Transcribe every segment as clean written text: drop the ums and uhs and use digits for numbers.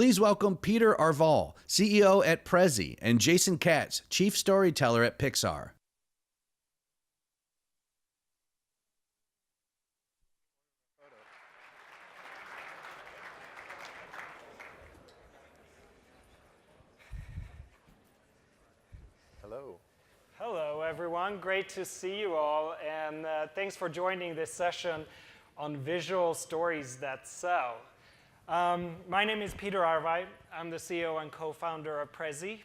Please welcome Peter Arvai, CEO at Prezi, and Jason Katz, Chief Storyteller at Pixar. Hello. Hello, everyone. Great to see you all, and thanks for joining this session on visual stories that sell. My name is Peter Arvai. I'm the CEO and co-founder of Prezi.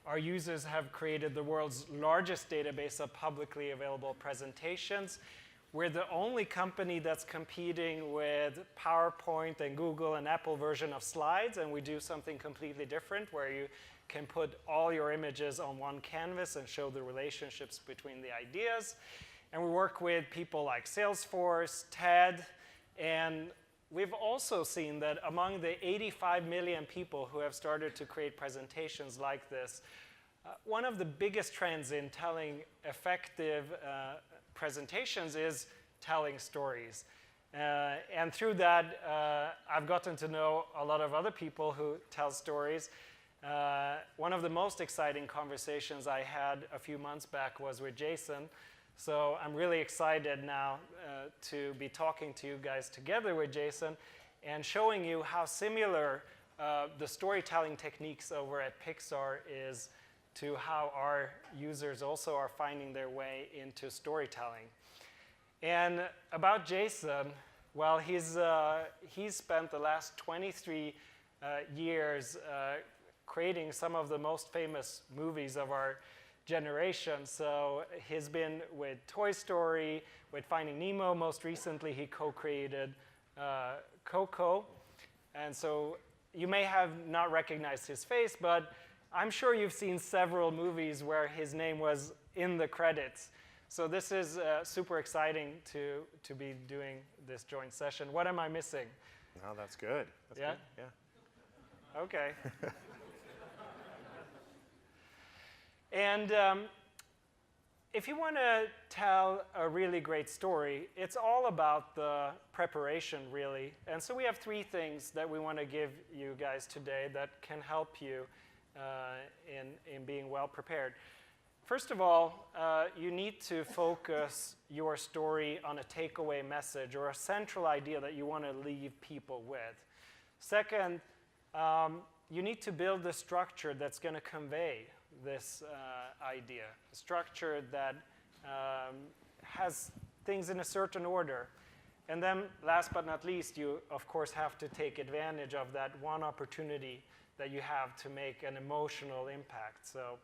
Our users have created the world's largest database of publicly available presentations. We're the only company that's competing with PowerPoint and Google and Apple version of slides, and we do something completely different where you can put all your images on one canvas and show the relationships between the ideas. And we work with people like Salesforce, TED, and we've also seen that among the 85 million people who have started to create presentations like this, one of the biggest trends in telling effective presentations is telling stories. And through that, I've gotten to know a lot of other people who tell stories. One of the most exciting conversations I had a few months back was with Jason. So I'm really excited now to be talking to you guys together with Jason and showing you how similar the storytelling techniques over at Pixar is to how our users also are finding their way into storytelling. And about Jason, well, he's spent the last 23 years creating some of the most famous movies of our generation. So he's been with Toy Story, with Finding Nemo. Most recently, he co-created Coco. And so you may have not recognized his face, but I'm sure you've seen several movies where his name was in the credits. So this is super exciting to be doing this joint session. What am I missing? No, that's good. That's yeah? Good. Yeah. Okay. And if you want to tell a really great story, it's all about the preparation, really. And so we have three things that we want to give you guys today that can help you in being well prepared. First of all, you need to focus your story on a takeaway message or a central idea that you want to leave people with. Second, you need to build a structure that's going to convey this idea, a structure that has things in a certain order. And then last but not least, you of course have to take advantage of that one opportunity that you have to make an emotional impact. So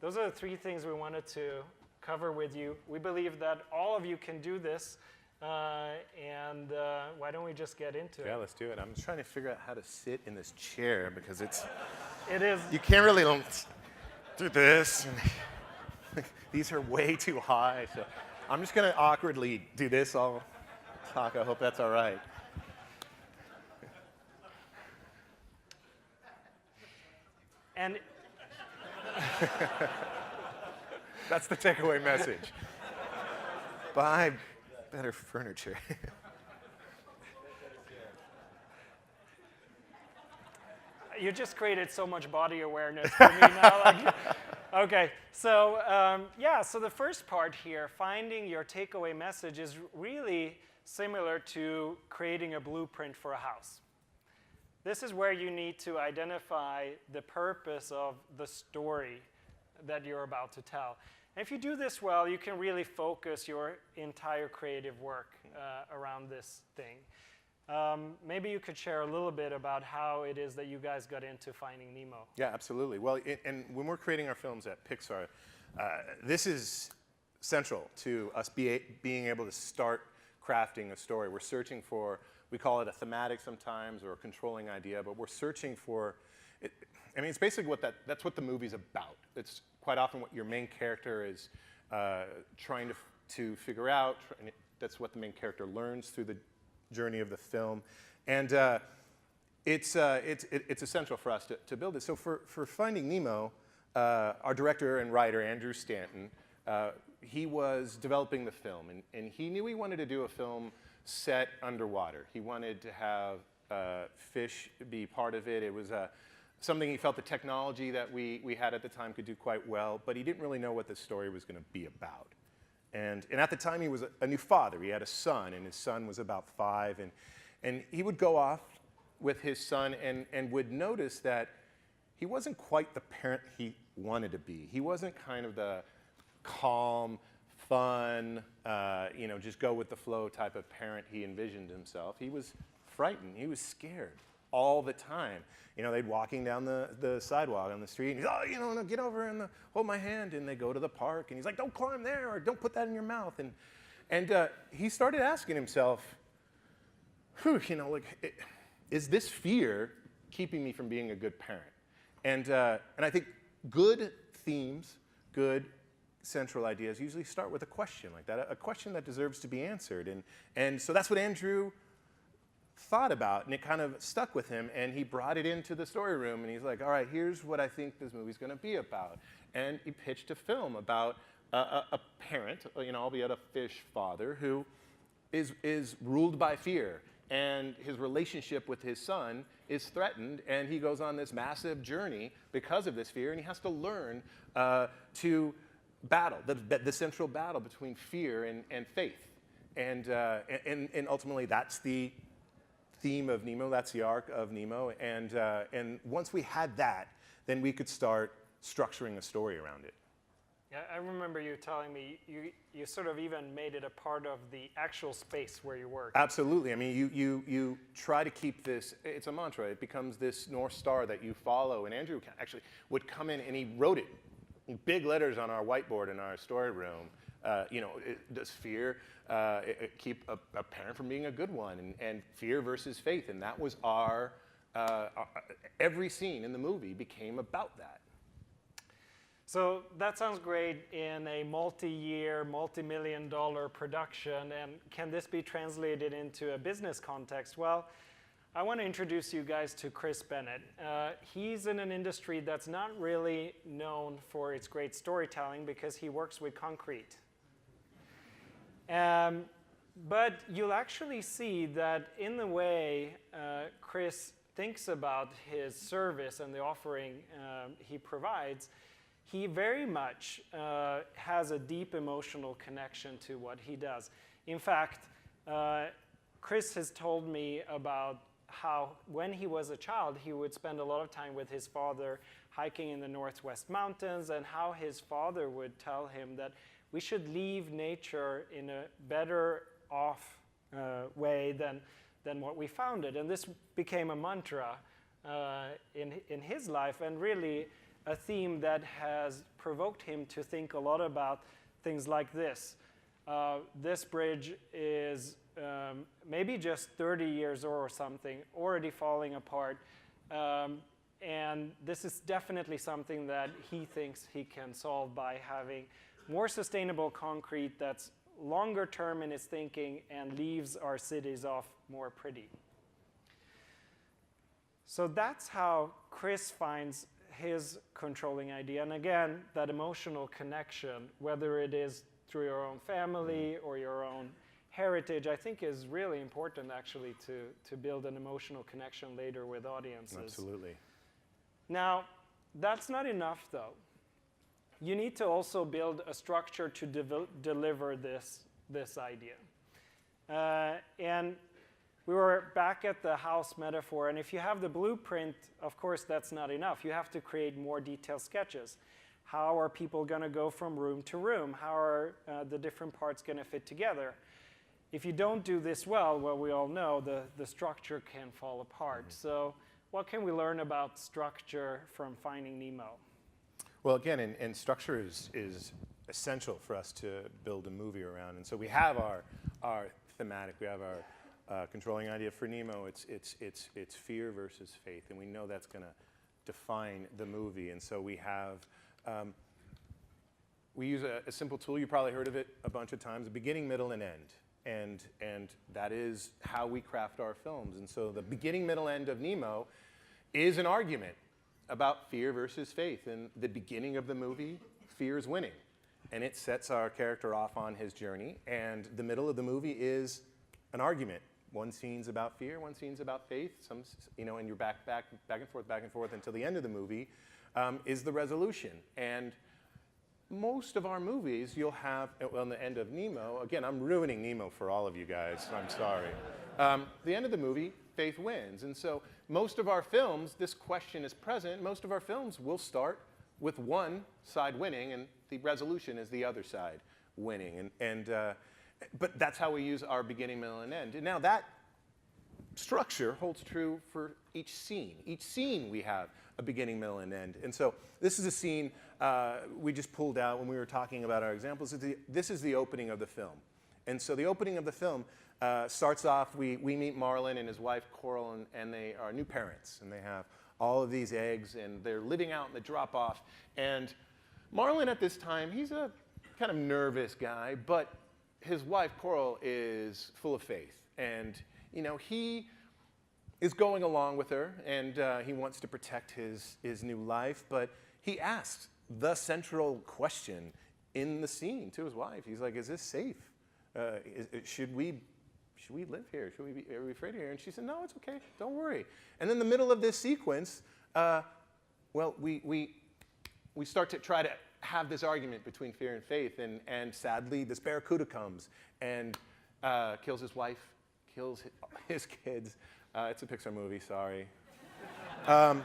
those are the three things we wanted to cover with you. We believe that all of you can do this, and why don't we just get into it? Yeah, let's do it. I'm just trying to figure out how to sit in this chair because it is. You can't really do this. These are way too high. So I'm just going to awkwardly do this. I'll talk. I hope that's all right. And that's the takeaway message. Buy better furniture. You just created so much body awareness for me now. Okay, so so the first part here, finding your takeaway message, is really similar to creating a blueprint for a house. This is where you need to identify the purpose of the story that you're about to tell. And if you do this well, you can really focus your entire creative work around this thing. Maybe you could share a little bit about how it is that you guys got into Finding Nemo. Yeah, absolutely. Well, and when we're creating our films at Pixar, this is central to us being able to start crafting a story. We're searching for, we call it a thematic sometimes or a controlling idea, but we're searching for, I mean, it's basically that's what the movie's about. It's quite often what your main character is trying to figure out. That's what the main character learns through the journey of the film, and it's essential for us to build it. So for Finding Nemo, our director and writer Andrew Stanton, he was developing the film, and he knew he wanted to do a film set underwater. He wanted to have fish be part of it. It was something he felt the technology that we had at the time could do quite well, but he didn't really know what the story was going to be about. And at the time, he was a new father. He had a son, and his son was about 5. And he would go off with his son and would notice that he wasn't quite the parent he wanted to be. He wasn't kind of the calm, fun, just go with the flow type of parent he envisioned himself. He was frightened. He was scared all the time. They'd walking down the sidewalk on the street, and he's, no, get over and hold my hand. And they go to the park, and he's like, don't climb there, or don't put that in your mouth. And he started asking himself, is this fear keeping me from being a good parent? And I think good themes, good central ideas usually start with a question like that, a question that deserves to be answered. And so that's what Andrew thought about, and it kind of stuck with him, and he brought it into the story room, and he's like, all right, here's what I think this movie's going to be about. And he pitched a film about a parent, albeit a fish father, who is ruled by fear, and his relationship with his son is threatened, and he goes on this massive journey because of this fear, and he has to learn to battle, the central battle between fear and faith. And ultimately, that's the theme of Nemo, that's the arc of Nemo, and once we had that, then we could start structuring a story around it. Yeah, I remember you telling me you sort of even made it a part of the actual space where you work. Absolutely. I mean, you try to keep this, it's a mantra, it becomes this North Star that you follow, and Andrew actually would come in and he wrote it in big letters on our whiteboard in our story room. Does fear keep a parent from being a good one, and fear versus faith, and that was our every scene in the movie became about that. So that sounds great in a multi-year, multi-million-dollar production, and can this be translated into a business context? Well, I want to introduce you guys to Chris Bennett. He's in an industry that's not really known for its great storytelling because he works with concrete. But you'll actually see that in the way Chris thinks about his service and the offering he provides, he very much has a deep emotional connection to what he does. In fact, Chris has told me about how when he was a child, he would spend a lot of time with his father hiking in the Northwest Mountains, and how his father would tell him that we should leave nature in a better off way than what we found it. And this became a mantra in his life, and really a theme that has provoked him to think a lot about things like this. This bridge is maybe just 30 years or something, already falling apart. And this is definitely something that he thinks he can solve by having more sustainable concrete that's longer term in its thinking and leaves our cities off more pretty. So that's how Chris finds his controlling idea. And again, that emotional connection, whether it is through your own family or your own heritage, I think is really important actually to build an emotional connection later with audiences. Absolutely. Now, that's not enough though. You need to also build a structure to deliver this idea. And we were back at the house metaphor, and if you have the blueprint, of course that's not enough. You have to create more detailed sketches. How are people going to go from room to room? How are the different parts going to fit together? If you don't do this well, we all know the structure can fall apart. Mm-hmm. So what can we learn about structure from Finding Nemo? Well, again, and structure is essential for us to build a movie around. And so we have our thematic, we have our controlling idea for Nemo. It's fear versus faith, and we know that's going to define the movie. And so we have, we use a simple tool. You probably heard of it a bunch of times: a beginning, middle, and end. And that is how we craft our films. And so the beginning, middle, end of Nemo is an argument about fear versus faith. In the beginning of the movie, fear is winning, and it sets our character off on his journey. And the middle of the movie is an argument One scene's about fear, one scene's about faith. And you're back and forth until the end of the movie is the resolution. And most of our movies, you'll have, well, on the end of Nemo, again, I'm ruining Nemo for all of you guys, I'm sorry. The end of the movie, faith wins. And so most of our films, this question is present. Most of our films will start with one side winning, and the resolution is the other side winning. But that's how we use our beginning, middle, and end. And now that structure holds true for each scene. Each scene we have a beginning, middle, and end. And so this is a scene we just pulled out when we were talking about our examples. This is the opening of the film. And so the opening of the film starts off, we meet Marlon and his wife Coral, and they are new parents. And they have all of these eggs, and they're living out in the drop-off. And Marlon at this time, he's a kind of nervous guy, but his wife, Coral, is full of faith. And, he is going along with her, and he wants to protect his new life. But he asks the central question in the scene to his wife. He's like, is this safe? Should we live here? Are we afraid of here? And she said, no, it's okay. Don't worry. And in the middle of this sequence, we start to try to have this argument between fear and faith, and sadly, this barracuda comes and kills his wife, kills his kids. It's a Pixar movie, sorry. And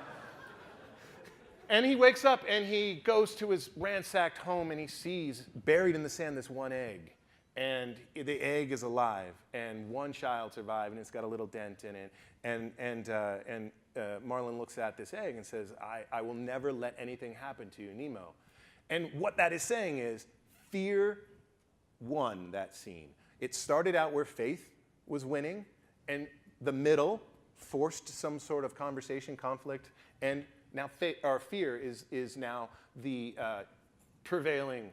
he wakes up and he goes to his ransacked home and he sees buried in the sand this one egg. And the egg is alive, and one child survived, and it's got a little dent in it. And Marlon looks at this egg and says, I will never let anything happen to you, Nemo. And what that is saying is fear won that scene. It started out where faith was winning, and the middle forced some sort of conversation, conflict, and now fear is now the prevailing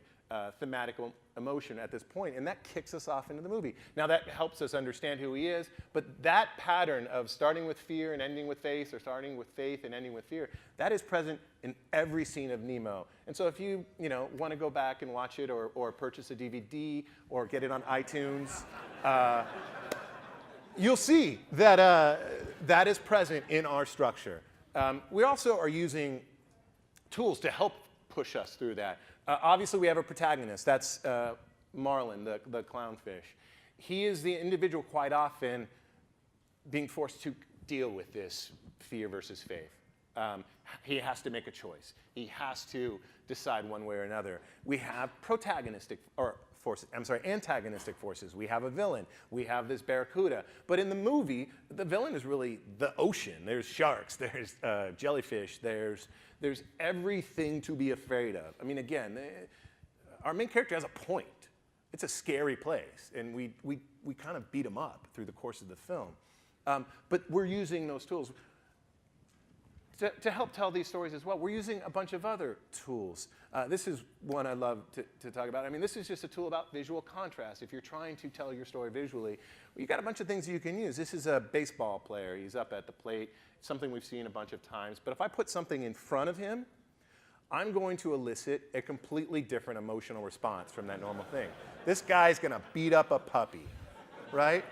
thematic emotion at this point, and that kicks us off into the movie. Now that helps us understand who he is, but that pattern of starting with fear and ending with faith, or starting with faith and ending with fear, that is present in every scene of Nemo. And so if you want to go back and watch it, or purchase a DVD, or get it on iTunes, you'll see that that is present in our structure. We also are using tools to help push us through that. Obviously, we have a protagonist. That's Marlon, the clownfish. He is the individual quite often being forced to deal with this fear versus faith. He has to make a choice. He has to decide one way or another. We have antagonistic forces. We have a villain. We have this barracuda. But in the movie, the villain is really the ocean. There's sharks. There's jellyfish. There's everything to be afraid of. I mean, again, our main character has a point. It's a scary place, and we kind of beat him up through the course of the film. But we're using those tools to help tell these stories as well. We're using a bunch of other tools. This is one I love to talk about. I mean, this is just a tool about visual contrast. If you're trying to tell your story visually, you've got a bunch of things that you can use. This is a baseball player. He's up at the plate, something we've seen a bunch of times. But if I put something in front of him, I'm going to elicit a completely different emotional response from that normal thing. This guy's going to beat up a puppy, right?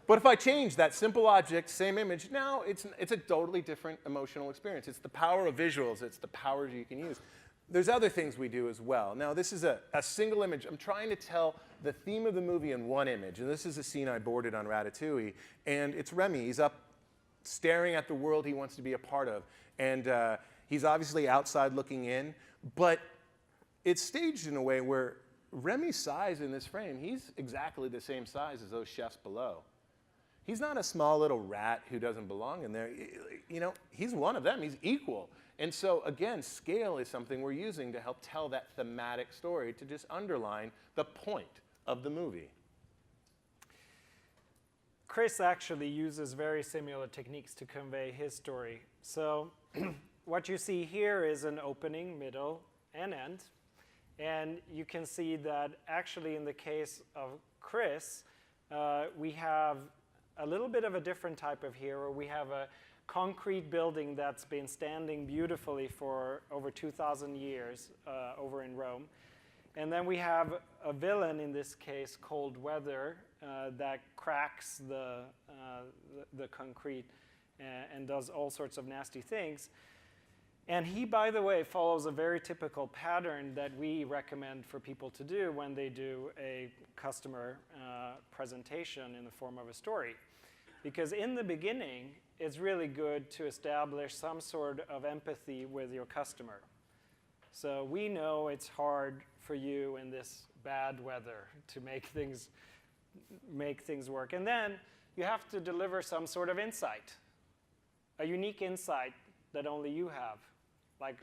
But if I change that simple object, same image, now it's a totally different emotional experience. It's the power of visuals. It's the powers you can use. There's other things we do as well. Now, this is a single image. I'm trying to tell the theme of the movie in one image. And this is a scene I boarded on Ratatouille. And it's Remy. He's up staring at the world he wants to be a part of. And he's obviously outside looking in. But it's staged in a way where Remy's size in this frame, he's exactly the same size as those chefs below. He's not a small little rat who doesn't belong in there. He's one of them. He's equal. And so, again, scale is something we're using to help tell that thematic story, to just underline the point of the movie. Chris actually uses very similar techniques to convey his story. So what you see here is an opening, middle, and end. And you can see that actually in the case of Chris, we have a little bit of a different type of hero. We have a concrete building that's been standing beautifully for over 2,000 years over in Rome. And then we have a villain, in this case, cold weather, that cracks the concrete and does all sorts of nasty things. And he, by the way, follows a very typical pattern that we recommend for people to do when they do a customer presentation in the form of a story. Because in the beginning, it's really good to establish some sort of empathy with your customer. So we know it's hard for you in this bad weather to make things work. And then you have to deliver some sort of insight, a unique insight that only you have. Like,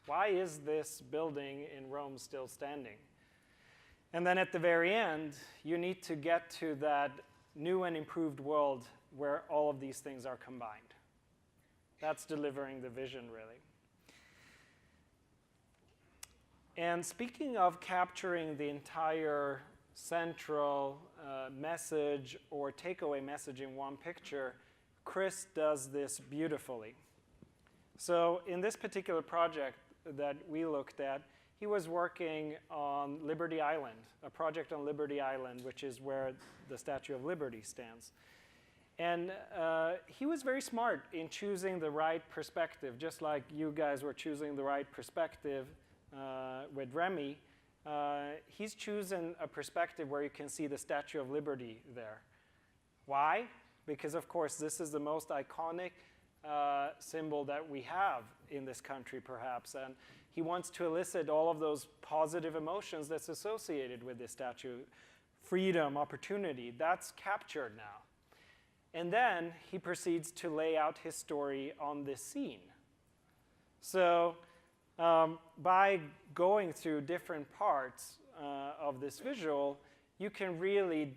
why is this building in Rome still standing? And then at the very end, you need to get to that new and improved world where all of these things are combined. That's delivering the vision, really. And speaking of capturing the entire central message or takeaway message in one picture, Chris does this beautifully. So in this particular project that we looked at, he was working on Liberty Island, a project on Liberty Island, which is where the Statue of Liberty stands. And he was very smart in choosing the right perspective, just like you guys were choosing the right perspective with Remy. He's chosen a perspective where you can see the Statue of Liberty there. Why? Because, of course, this is the most iconic symbol that we have in this country, perhaps. And he wants to elicit all of those positive emotions that's associated with this statue. Freedom, opportunity, that's captured now. And then he proceeds to lay out his story on this scene. So by going through different parts of this visual, you can really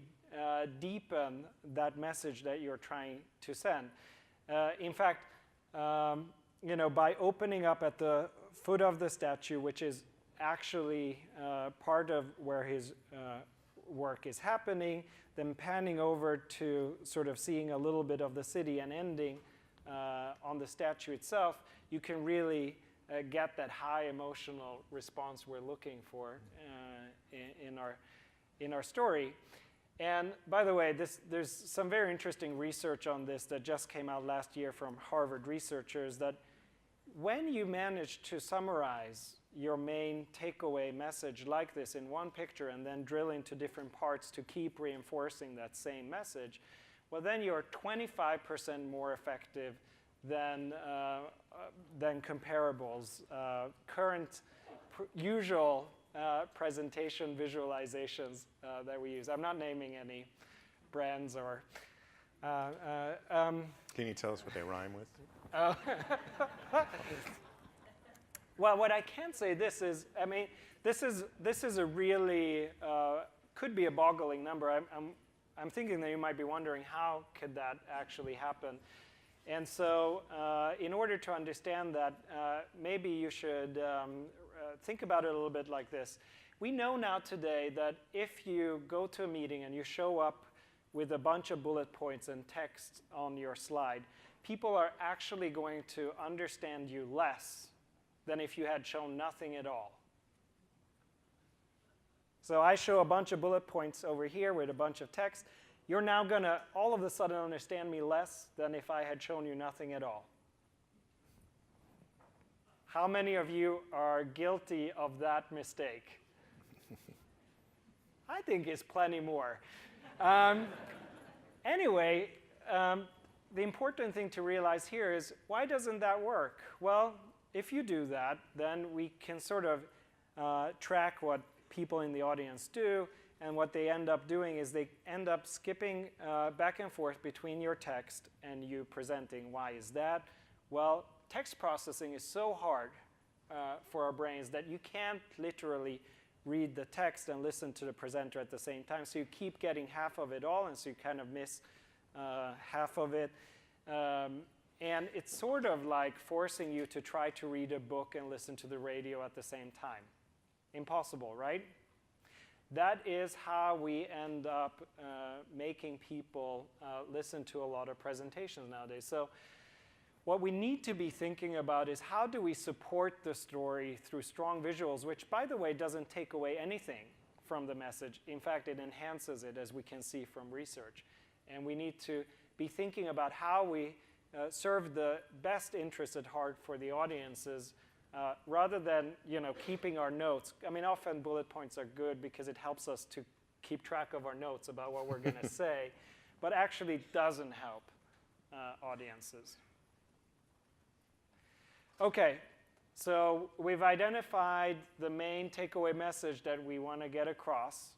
deepen that message that you're trying to send. In fact, by opening up at the foot of the statue, which is actually part of where his work is happening, then panning over to sort of seeing a little bit of the city and ending on the statue itself, you can really get that high emotional response we're looking for in our story. And by the way, there's some very interesting research on this that just came out last year from Harvard researchers, that when you manage to summarize your main takeaway message like this in one picture and then drill into different parts to keep reinforcing that same message, well, then you're 25% more effective than comparables, current usual presentation visualizations that we use. I'm not naming any brands or... Can you tell us what they rhyme with? Well, what I can say this is a really, could be a boggling number. I'm thinking that you might be wondering, how could that actually happen? And so in order to understand that, maybe you should think about it a little bit like this. We know now today that if you go to a meeting and you show up with a bunch of bullet points and text on your slide, people are actually going to understand you less than if you had shown nothing at all. So I show a bunch of bullet points over here with a bunch of text. You're now going to all of a sudden understand me less than if I had shown you nothing at all. How many of you are guilty of that mistake? I think it's plenty more. Anyway, the important thing to realize here is, why doesn't that work? Well, if you do that, then we can sort of track what people in the audience do, and what they end up doing is they end up skipping back and forth between your text and you presenting. Why is that? Well, text processing is so hard for our brains that you can't literally read the text and listen to the presenter at the same time. So you keep getting half of it all, and so you kind of miss half of it. And it's sort of like forcing you to try to read a book and listen to the radio at the same time. Impossible, right? That is how we end up making people listen to a lot of presentations nowadays. So what we need to be thinking about is how do we support the story through strong visuals, which, by the way, doesn't take away anything from the message. In fact, it enhances it, as we can see from research. And we need to be thinking about how we serve the best interest at heart for the audiences, rather than keeping our notes. I mean, often bullet points are good because it helps us to keep track of our notes about what we're going to say, but actually doesn't help audiences. Okay, so we've identified the main takeaway message that we want to get across.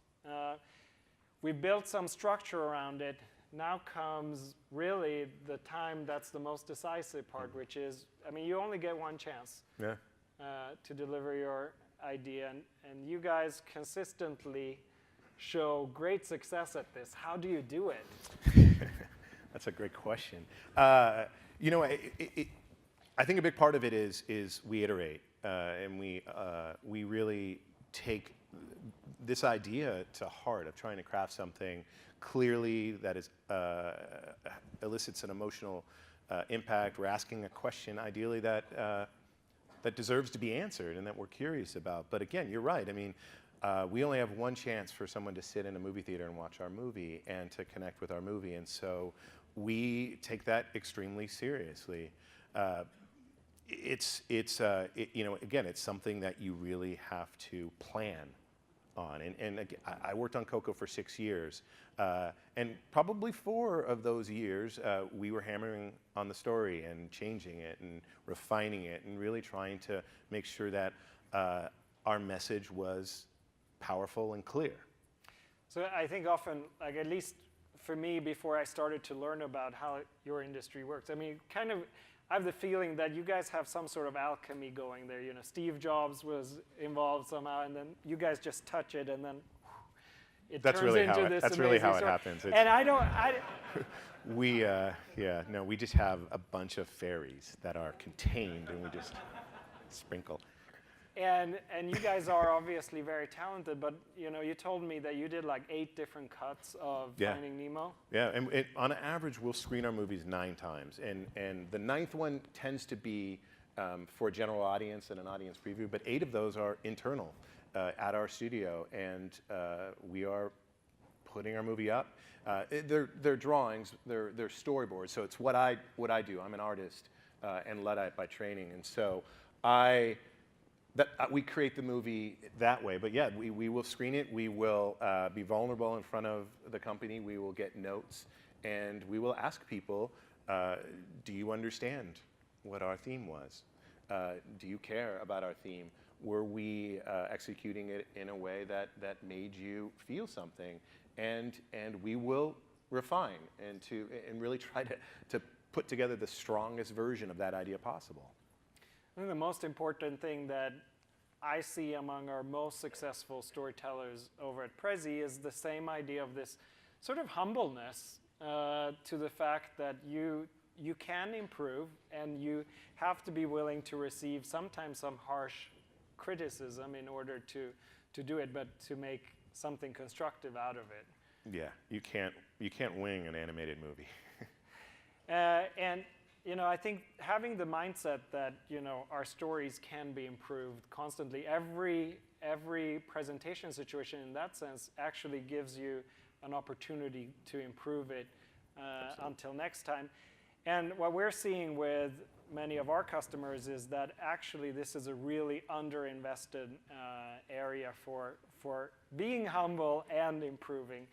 We've built some structure around it. Now comes really the time that's the most decisive part, which is, I mean, you only get one chance to deliver your idea, and you guys consistently show great success at this. How do you do it? That's a great question. I think a big part of it is we iterate, and we really take this idea to heart of trying to craft something clearly that is elicits an emotional impact. We're asking a question, ideally, that deserves to be answered and that we're curious about. But again, you're right. I mean, we only have one chance for someone to sit in a movie theater and watch our movie and to connect with our movie, and so we take that extremely seriously. Again, it's something that you really have to plan on. And again, I worked on Coco for 6 years, and probably 4 of those years we were hammering on the story and changing it and refining it and really trying to make sure that our message was powerful and clear. So I think often, like at least for me, before I started to learn about how your industry works, I mean, kind of, I have the feeling that you guys have some sort of alchemy going there. Steve Jobs was involved somehow, and then you guys just touch it, and then it turns into this. That's really how it happens. And we just have a bunch of fairies that are contained, and we just sprinkle. And you guys are obviously very talented, but you told me that you did like 8 different cuts of Finding Nemo. Yeah, and on average, we'll screen our movies 9 times, and the 9th one tends to be for a general audience and an audience preview, but 8 of those are internal at our studio, and we are putting our movie up. They're drawings, they're storyboards, so it's what I do. I'm an artist and Luddite by training, and so we create the movie that way. But yeah, we will screen it. We will be vulnerable in front of the company. We will get notes, and we will ask people, do you understand what our theme was? Do you care about our theme? Were we executing it in a way that made you feel something? And we will refine and really try to put together the strongest version of that idea possible. I think the most important thing that I see among our most successful storytellers over at Prezi is the same idea of this sort of humbleness to the fact that you can improve, and you have to be willing to receive sometimes some harsh criticism in order to do it, but to make something constructive out of it. Yeah, you can't wing an animated movie. And I think having the mindset that our stories can be improved constantly, every presentation situation in that sense actually gives you an opportunity to improve it until next time. And what we're seeing with many of our customers is that actually this is a really underinvested area for being humble and improving,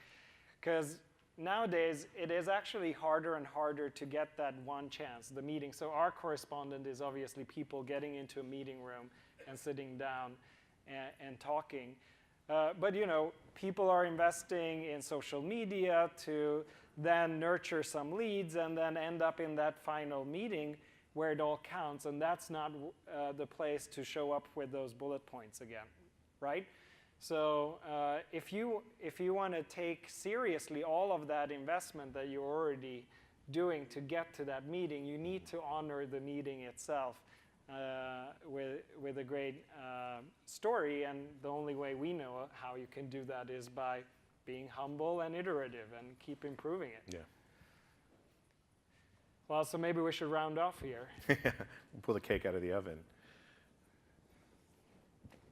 because nowadays, it is actually harder and harder to get that one chance, the meeting. So our correspondent is obviously people getting into a meeting room and sitting down and talking. But people are investing in social media to then nurture some leads and then end up in that final meeting where it all counts. And that's not the place to show up with those bullet points again, right? So if you want to take seriously all of that investment that you're already doing to get to that meeting, you need to honor the meeting itself with a great story. And the only way we know how you can do that is by being humble and iterative and keep improving it. Yeah. Well, so maybe we should round off here. We'll pull the cake out of the oven.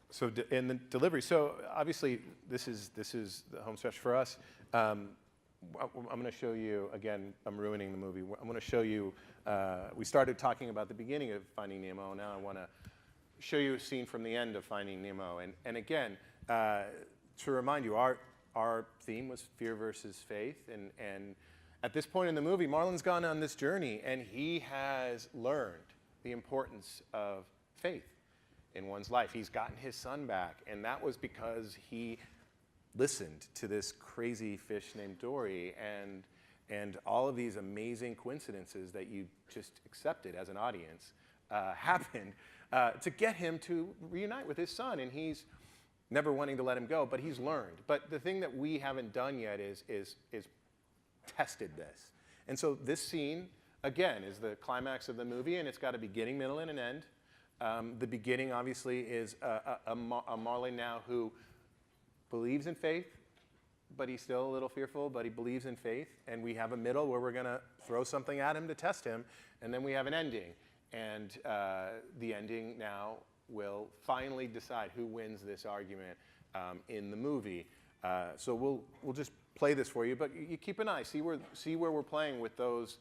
So in the delivery, so obviously this is the home stretch for us. I'm going to show you, again, I'm ruining the movie. I'm going to show you, we started talking about the beginning of Finding Nemo. Now I want to show you a scene from the end of Finding Nemo. And again, to remind you, our theme was fear versus faith. And at this point in the movie, Marlon's gone on this journey, and he has learned the importance of faith in one's life. He's gotten his son back, and that was because he listened to this crazy fish named Dory, and all of these amazing coincidences that you just accepted as an audience happened to get him to reunite with his son, and he's never wanting to let him go, but he's learned. But the thing that we haven't done yet is tested this. And so this scene, again, is the climax of the movie, and it's got a beginning, middle, and an end. The beginning, obviously, is a Marlon now who believes in faith, but he's still a little fearful, but he believes in faith. And we have a middle where we're going to throw something at him to test him, and then we have an ending. And the ending now will finally decide who wins this argument in the movie. So we'll just play this for you, but you keep an eye, see where we're playing with those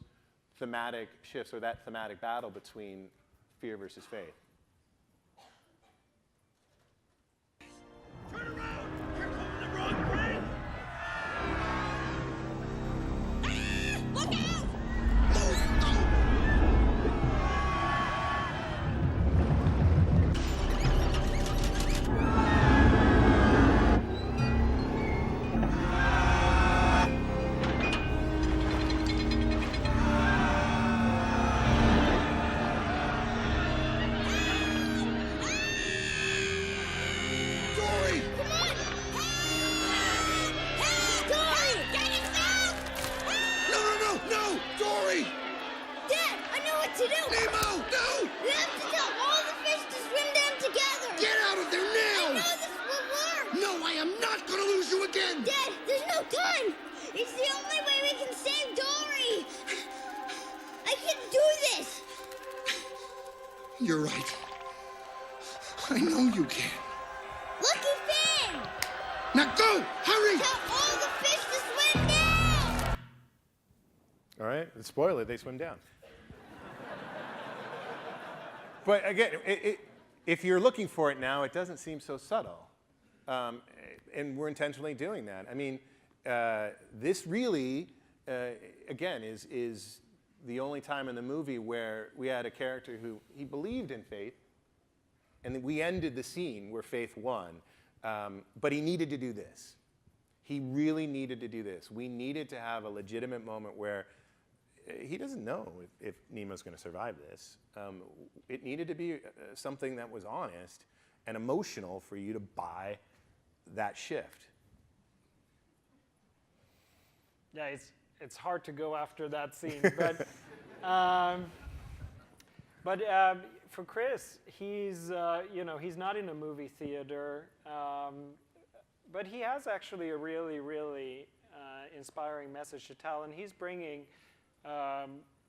thematic shifts, or that thematic battle between fear versus faith. Turn around! You're going the wrong way! Ah! Look out! You're right. I know you can. Lucky Finn! Now go! Hurry! Tell all the fish to swim down! All right, spoiler, they swim down. But again, if you're looking for it now, it doesn't seem so subtle. And we're intentionally doing that. I mean, this really, again, is the only time in the movie where we had a character who he believed in faith, and we ended the scene where faith won. But he needed to do this. He really needed to do this. We needed to have a legitimate moment where he doesn't know if Nemo's going to survive this. It needed to be something that was honest and emotional for you to buy that shift. Yeah, it's hard to go after that scene, but for Chris, he's he's not in a movie theater, but he has actually a really inspiring message to tell, and he's bringing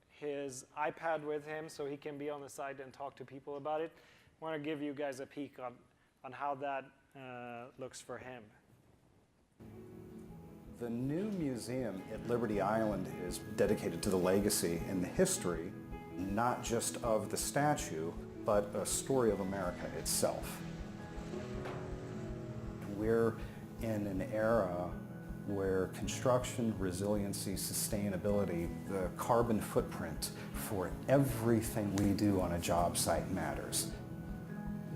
his iPad with him so he can be on the side and talk to people about it. I want to give you guys a peek on how that looks for him. The new museum at Liberty Island is dedicated to the legacy and the history, not just of the statue, but a story of America itself. We're in an era where construction, resiliency, sustainability, the carbon footprint for everything we do on a job site matters.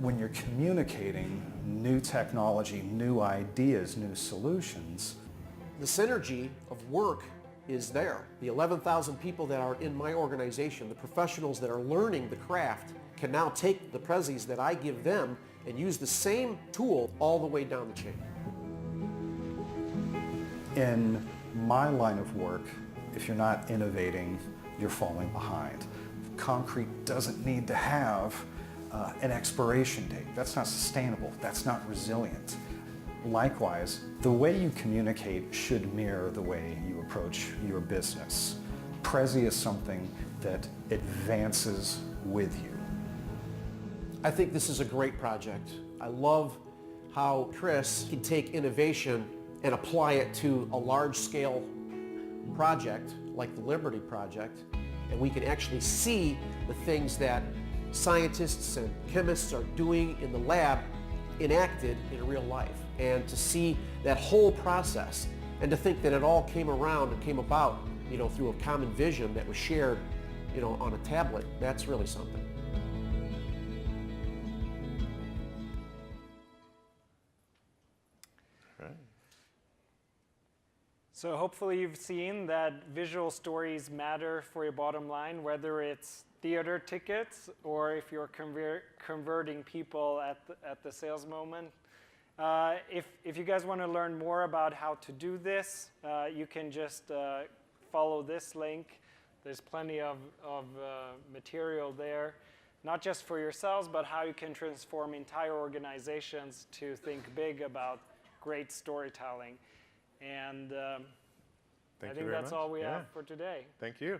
When you're communicating new technology, new ideas, new solutions, the synergy of work is there. The 11,000 people that are in my organization, the professionals that are learning the craft, can now take the Prezis that I give them and use the same tool all the way down the chain. in my line of work, if you're not innovating, you're falling behind. Concrete doesn't need to have an expiration date. That's not sustainable. That's not resilient. Likewise, the way you communicate should mirror the way you approach your business. Prezi is something that advances with you. I think this is a great project. I love how Chris can take innovation and apply it to a large-scale project like the Liberty Project, and we can actually see the things that scientists and chemists are doing in the lab enacted in real life, and to see that whole process, and to think that it all came around and came about, through a common vision that was shared, on a tablet. That's really something. So hopefully you've seen that visual stories matter for your bottom line, whether it's theater tickets or if you're converting people at the sales moment. If you guys want to learn more about how to do this, you can just follow this link. There's plenty of material there, not just for yourselves, but how you can transform entire organizations to think big about great storytelling. And I think that's all we have for today. Thank you.